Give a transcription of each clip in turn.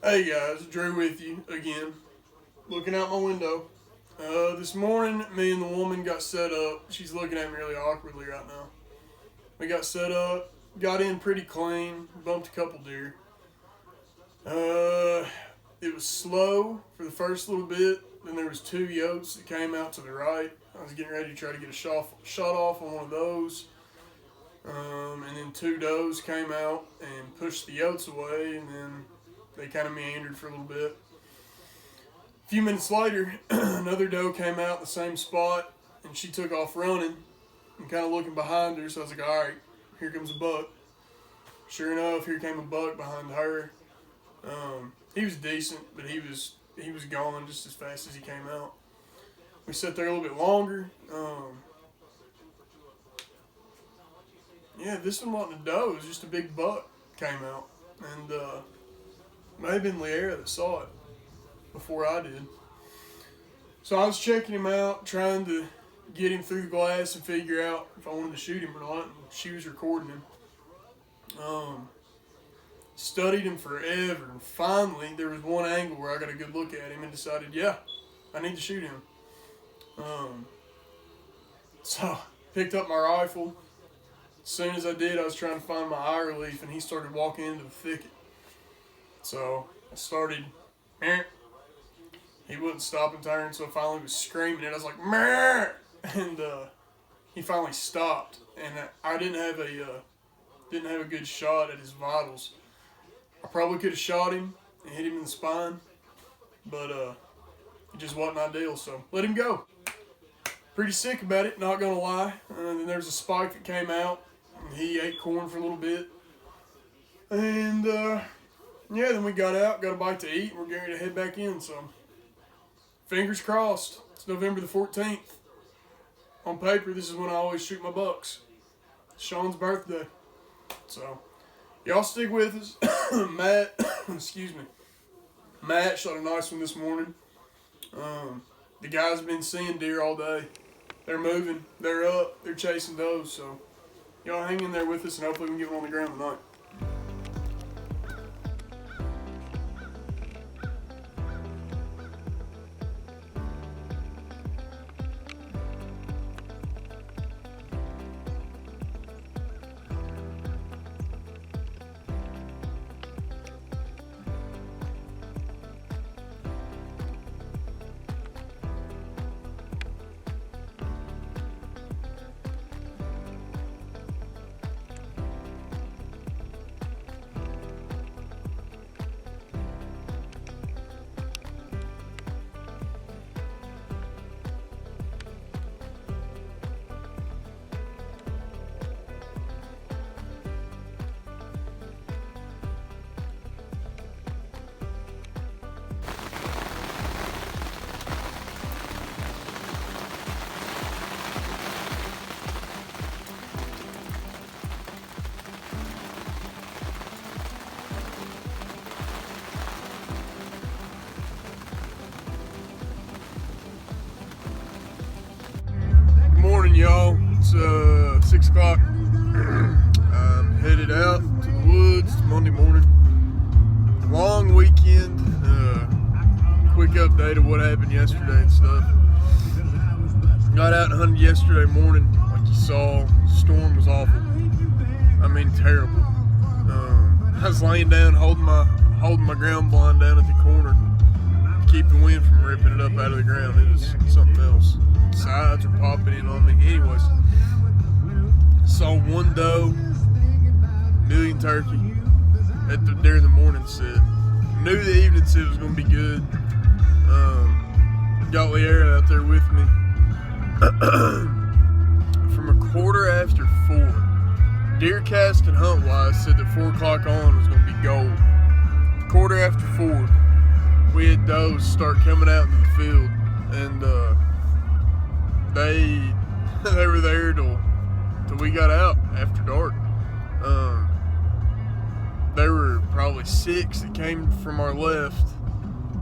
Hey guys, Drew with you again, looking out my window. This morning, me and the woman got set up. She's looking at me really awkwardly right now. We got set up, got in pretty clean, bumped a couple deer. It was slow for the first little bit, then there was 2 yotes that came out to the right. I was getting ready to try to get a shot off on one of those. And then 2 does came out and pushed the yotes away, and then they kind of meandered for a little bit. A few minutes later, another doe came out in the same spot, and she took off running and kind of looking behind her. So I was like, all right, here comes a buck. Sure enough, here came a buck behind her. He was decent, but he was gone just as fast as he came out. We sat there a little bit longer. Yeah, this one wasn't a doe. It was just a big buck came out. And may have been Liera that saw it before I did. So I was checking him out, trying to get him through the glass and figure out if I wanted to shoot him or not. And she was recording him. Studied him forever, and finally there was one angle where I got a good look at him and decided, yeah, I need to shoot him. So picked up my rifle. As soon as I did, I was trying to find my eye relief, and he started walking into the thicket. So I started, he wouldn't stop and turn, so I finally was screaming, and I was like, meh! And he finally stopped, and I didn't have a good shot at his vitals. I probably could have shot him and hit him in the spine, but it just wasn't ideal, so let him go. Pretty sick about it, not gonna lie. And then there was a spike that came out, and he ate corn for a little bit. And yeah, then we got out, got a bite to eat, and we're getting ready to head back in, so fingers crossed. It's November the 14th. On paper, this is when I always shoot my bucks. It's Sean's birthday. So y'all stick with us. Matt, Matt shot a nice one this morning. The guys have been seeing deer all day. They're moving, they're up, they're chasing does. So y'all hang in there with us, and hopefully we can get one on the ground tonight. Y'all, it's 6 o'clock. I'm headed out to the woods. It's Monday morning. Long weekend. Quick update of what happened yesterday and stuff. Got out and hunted yesterday morning. Like you saw, the storm was awful. I mean, terrible. I was laying down holding my ground blind down at the corner to keep the wind from ripping it up out of the ground. It was something else. Sides are popping in on me. Anyways, saw one doe, million turkey during the morning sit. Knew the evening sit was going to be good. Got Liera out there with me. From 4:15, deer cast and hunt wise said that 4 o'clock on was going to be gold. 4:15, we had does start coming out into the field, and they were there till we got out after dark. There were probably 6 that came from our left,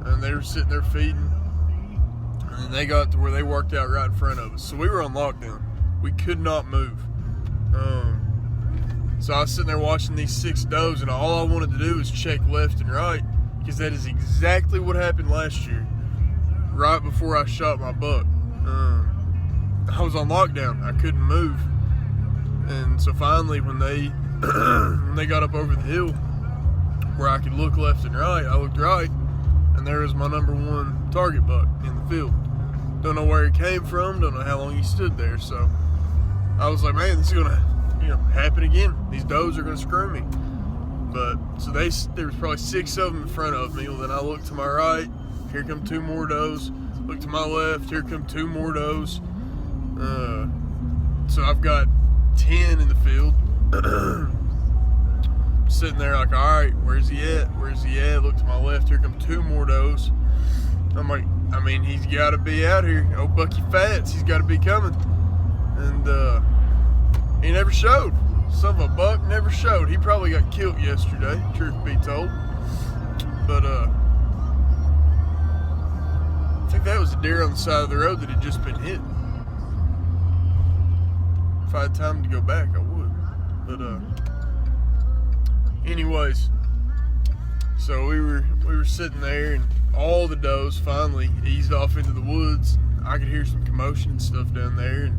and they were sitting there feeding, and they got to where they worked out right in front of us. So we were on lockdown. We could not move. So I was sitting there watching these 6 does, and all I wanted to do was check left and right, because that is exactly what happened last year, right before I shot my buck. I was on lockdown. I couldn't move. And so finally, when they got up over the hill where I could look left and right, I looked right, and there was my number 1 target buck in the field. Don't know where he came from, don't know how long he stood there. So I was like, man, this is gonna happen again. These does are gonna screw me. But so there was probably 6 of them in front of me. Well, then I looked to my right, here come 2 more does. Look to my left, here come 2 more does. So I've got 10 in the field. Sitting there like, all right, where's he at? Where's he at? Look to my left, here come 2 more does. I'm like, I mean, he's got to be out here. Old Bucky Fats, he's got to be coming. And he never showed. Son of a buck never showed. He probably got killed yesterday, truth be told. But I think that was a deer on the side of the road that had just been hit. If I had time to go back, I would. But anyways, so we were sitting there, and all the does finally eased off into the woods. I could hear some commotion and stuff down there, and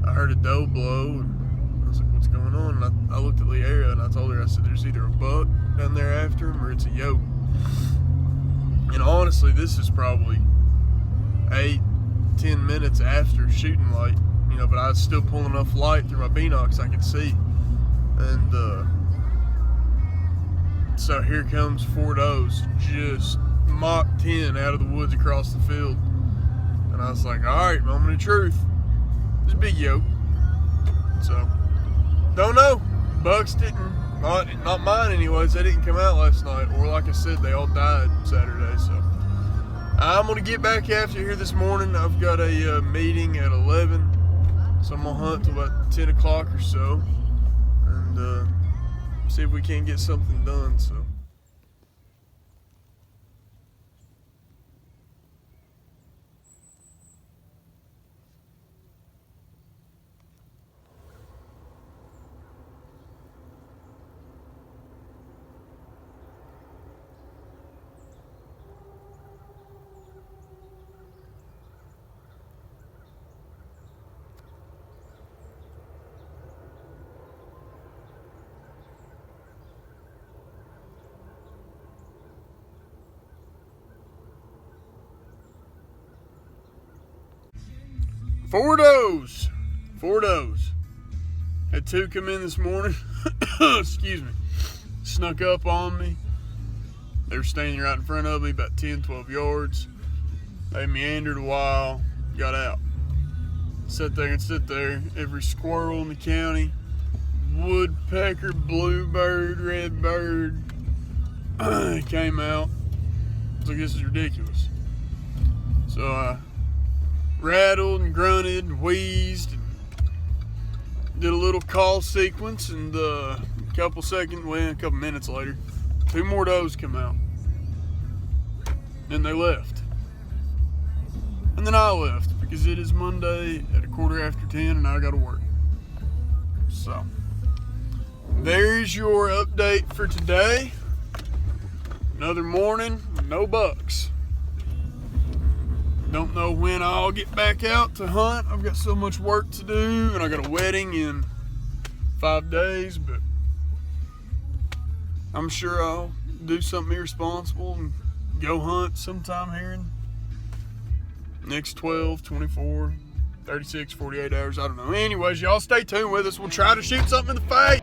I heard a doe blow, and I was like, what's going on? And I looked at Leara, and I told her, I said, there's either a buck down there after him or it's a yoke. And honestly, this is probably 8-10 minutes after shooting light, but I was still pulling enough light through my binocs I could see. And so here comes 4 does, just Mach 10 out of the woods across the field. And I was like, all right, moment of truth. It's a big yoke. So, don't know. Bucks not mine anyways, they didn't come out last night. Or like I said, they all died Saturday. So, I'm going to get back after here this morning. I've got a meeting at 11. So I'm going to hunt till about 10 o'clock or so. And see if we can't get something done. So. Four does. Had 2 come in this morning. Excuse me. Snuck up on me. They were standing right in front of me, about 10-12 yards. They meandered a while, got out. Sit there. Every squirrel in the county, woodpecker, bluebird, redbird, came out. I was like, this is ridiculous. So I rattled and grunted and wheezed and did a little call sequence, and a couple minutes later, 2 more does come out. Then they left. And then I left because it is Monday at 10:15 and I gotta work. So there's your update for today. Another morning with no bucks. Don't know when I'll get back out to hunt. I've got so much work to do, and I got a wedding in 5 days, but I'm sure I'll do something irresponsible and go hunt sometime here in the next 12, 24, 36, 48 hours. I don't know. Anyways, y'all stay tuned with us. We'll try to shoot something in the face.